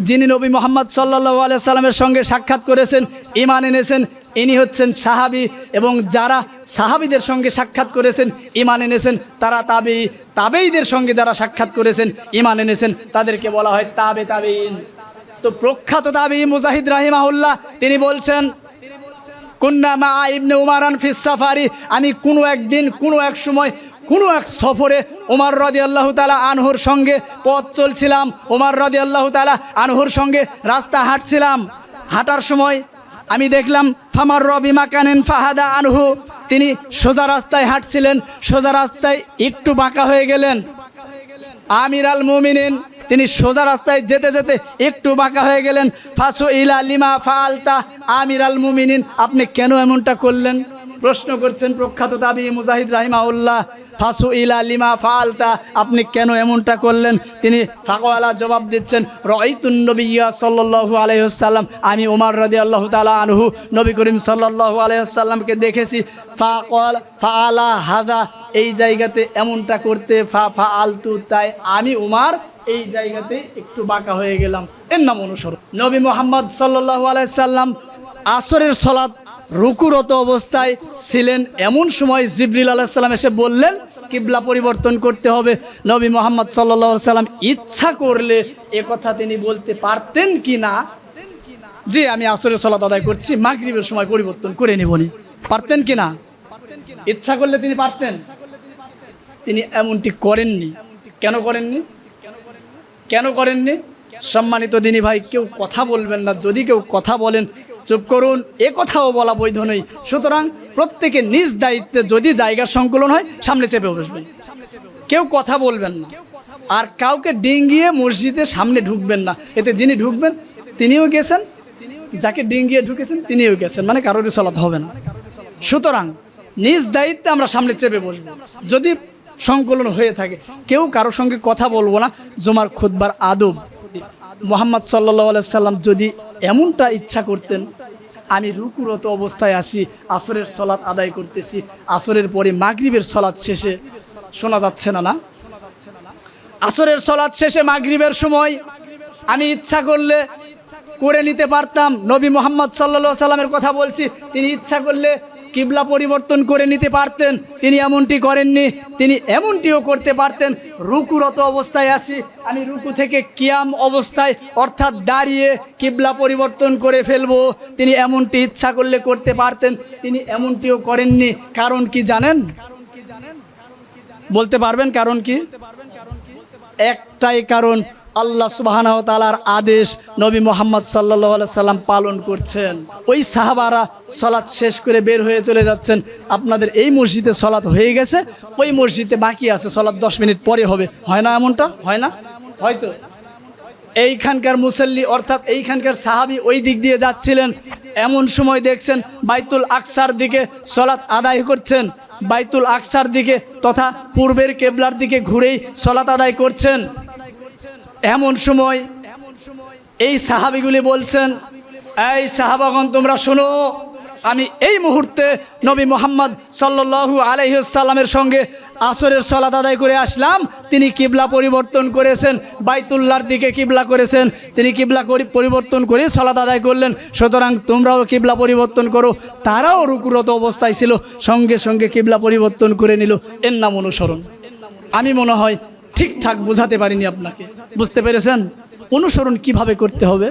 যিনি নবী মুহাম্মদ সাল্লাল্লাহু আলাইহি সাল্লামের সঙ্গে সাক্ষাৎ করেছেন, ঈমান এনেছেন, ইনি হচ্ছেন সাহাবী। এবং যারা সাহাবীদের সঙ্গে সাক্ষাৎ করেছেন, ঈমান এনেছেন, তারা তাবেঈদের সঙ্গে যারা সাক্ষাৎ করেছেন, ঈমান এনেছেন, তাদেরকে বলা হয় তাবেঈন। তো প্রখ্যাত তাবেঈ মুজাহিদ রাহিমাহুল্লাহ তিনি বলছেন, কুন্না মা ইবনে উমারান ফিস সাফারি, আমি কোনো একদিন কোনো এক সময় কোনো এক সফরে ওমর রাদিয়াল্লাহু তাআলা আনহুর সঙ্গে পথ চলছিলাম, ওমর রাদিয়াল্লাহু তাআলা আনহুর সঙ্গে রাস্তা হাঁটছিলাম। হাঁটার সময় আমি দেখলাম ফামার রবি মাকানেন ফাহাদা আনহু, তিনি সোজা রাস্তায় হাঁটছিলেন, সোজা রাস্তায় একটু বাঁকা হয়ে গেলেন। আমির আল মুমিনিন, তিনি সোজা রাস্তায় যেতে যেতে একটু বাঁকা হয়ে গেলেন। ফাসু ইলা লিমা ফাআলতা, আমির আল মুমিনিন আপনি কেন এমনটা করলেন? প্রশ্ন করছেন প্রখ্যাত তাবেঈ মুজাহিদ রাহিমাহুল্লাহ, ফাসু ইলা লিমা ফাআলতা, আপনি কেন এমনটা করলেন? তিনি ফাকওয়ালা জবাব দিচ্ছেন, রাআইতুন নবিয়্যা সাল্লাল্লাহু আলাইহি ওয়াসাল্লাম, আমি ওমর রাদিয়াল্লাহু তাআলা আনহু নবী করিম সাল্লাল্লাহু আলাইহি ওয়াসাল্লামকে দেখেছি। ফাআলা হাযা, এই জায়গাতে এমনটা করতে, ফাআলতু, তাই আমি ওমর এই জায়গাতে একটু বাঁকা হয়ে গেলাম। এর নাম অনুসরণ। নবী মুহাম্মদ সাল্লাল্লাহু আলাইহি সাল্লাম আসরের সালাত রুকুরত অবস্থায় ছিলেন। এমন সময় জিবরিল আলাইহিস সালাম এসে বললেন কিবলা পরিবর্তন করতে হবে। নবী মুহাম্মদ সাল্লাল্লাহু আলাইহি সাল্লাম ইচ্ছা করলে এ কথা তিনি বলতে পারতেন কি না যে আমি আসরের সালাত আদায় করছি, মাগরিবের সময় পরিবর্তন করে নেবনি? পারতেন কি না? ইচ্ছা করলে তিনি পারতেন। তিনি এমনটি করেননি। কেন করেননি? কেন করেননি? সম্মানিত দিনী ভাই, কেউ কথা বলবেন না। যদি কেউ কথা বলেন চুপ করুন, এ কথাও বলা বৈধ নয়। সুতরাং প্রত্যেকে নিজ দায়িত্বে যদি জায়গার সংকলন হয় সামনে চেপে বসবেন, কেউ কথা বলবেন না। আর কাউকে ডিঙ্গিয়ে মসজিদের সামনে ঢুকবেন না। এতে যিনি ঢুকবেন তিনিও গেছেন, যাকে ডিঙ্গিয়ে ঢুকেছেন তিনিও গেছেন, মানে কারোরই সালাত হবে না। সুতরাং নিজ দায়িত্বে আমরা সামনে চেপে বসবো। যদি সংকলন হয়ে থাকে, কেউ কারোর সঙ্গে কথা বলবো না। জুমার খুতবার আদব, মুহাম্মদ সাল্লাল্লাহু আলাইহি সাল্লাম যদি এমনটা ইচ্ছা করতেন, আমি রুকুরত অবস্থায় আছি, আসরের সালাত আদায় করতেছি, আসরের পরে মাগরিবের সালাত শেষে, শোনা যাচ্ছে না? আসরের সালাত শেষে মাগরিবের সময় আমি ইচ্ছা করলে করে নিতে পারতাম। নবী মুহাম্মদ সাল্লাল্লাহু আলাইহি সাল্লামের কথা বলছি, তিনি ইচ্ছা করলে কিবলা পরিবর্তন করে নিতে পারতেন। তিনি এমনটি করেননি। তিনি এমনটিও করতে পারতেন, রুকুরত অবস্থায় আছি, আমি রুকু থেকে কিয়াম অবস্থায় অর্থাৎ দাঁড়িয়ে কিবলা পরিবর্তন করে ফেলবো। তিনি এমনটি ইচ্ছা করলে করতে পারতেন। তিনি এমনটিও করেননি। কারণ কি জানেন? বলতে পারবেন কারণ কি? একটাই কারণ, আল্লাহ সুবহানাহু ওয়া তাআলার আদেশ নবী মুহাম্মদ সাল্লাল্লাহু আলাইহি সাল্লাম পালন করছেন। ওই সাহাবারা সালাত শেষ করে বের হয়ে চলে যাচ্ছেন। আপনাদের এই মসজিদে সালাত হয়ে গেছে, ওই মসজিদে বাকি আছে, সালাত 10 মিনিট পরে হবে। হয় না এমনটা? হয় না? হয়তো এইখানকার মুসল্লি অর্থাৎ এইখানকার সাহাবী ওই দিক দিয়ে যাচ্ছিলেন। এমন সময় দেখছেন বাইতুল আকসার দিকে সালাত আদায় করছেন, বাইতুল আকসার দিকে তথা পূর্বের কিবলার দিকে ঘুরেই সালাত আদায় করছেন। এমন সময় এই সাহাবীগুলি বলছেন, এই সাহাবাগণ তোমরা শোনো, আমি এই মুহূর্তে নবী মুহাম্মদ সাল্লাল্লাহু আলাইহি ওয়াসাল্লামের সঙ্গে আসরের সালাত আদায় করে আসলাম। তিনি কিবলা পরিবর্তন করেছেন, বাইতুল্লাহর দিকে কিবলা করেছেন। তিনি কিবলা পরিবর্তন করে সালাত আদায় করলেন। সুতরাং তোমরাও কিবলা পরিবর্তন করো। তারাও রুকুরত অবস্থায় ছিল, সঙ্গে সঙ্গে কিবলা পরিবর্তন করে নিল। এর নাম অনুসরণ। আমি মনে হয় ঠিকঠাক বোঝাতে পারিনি আপনাকে। বুঝতে পেরেছেন অনুসরণ কিভাবে করতে হবে?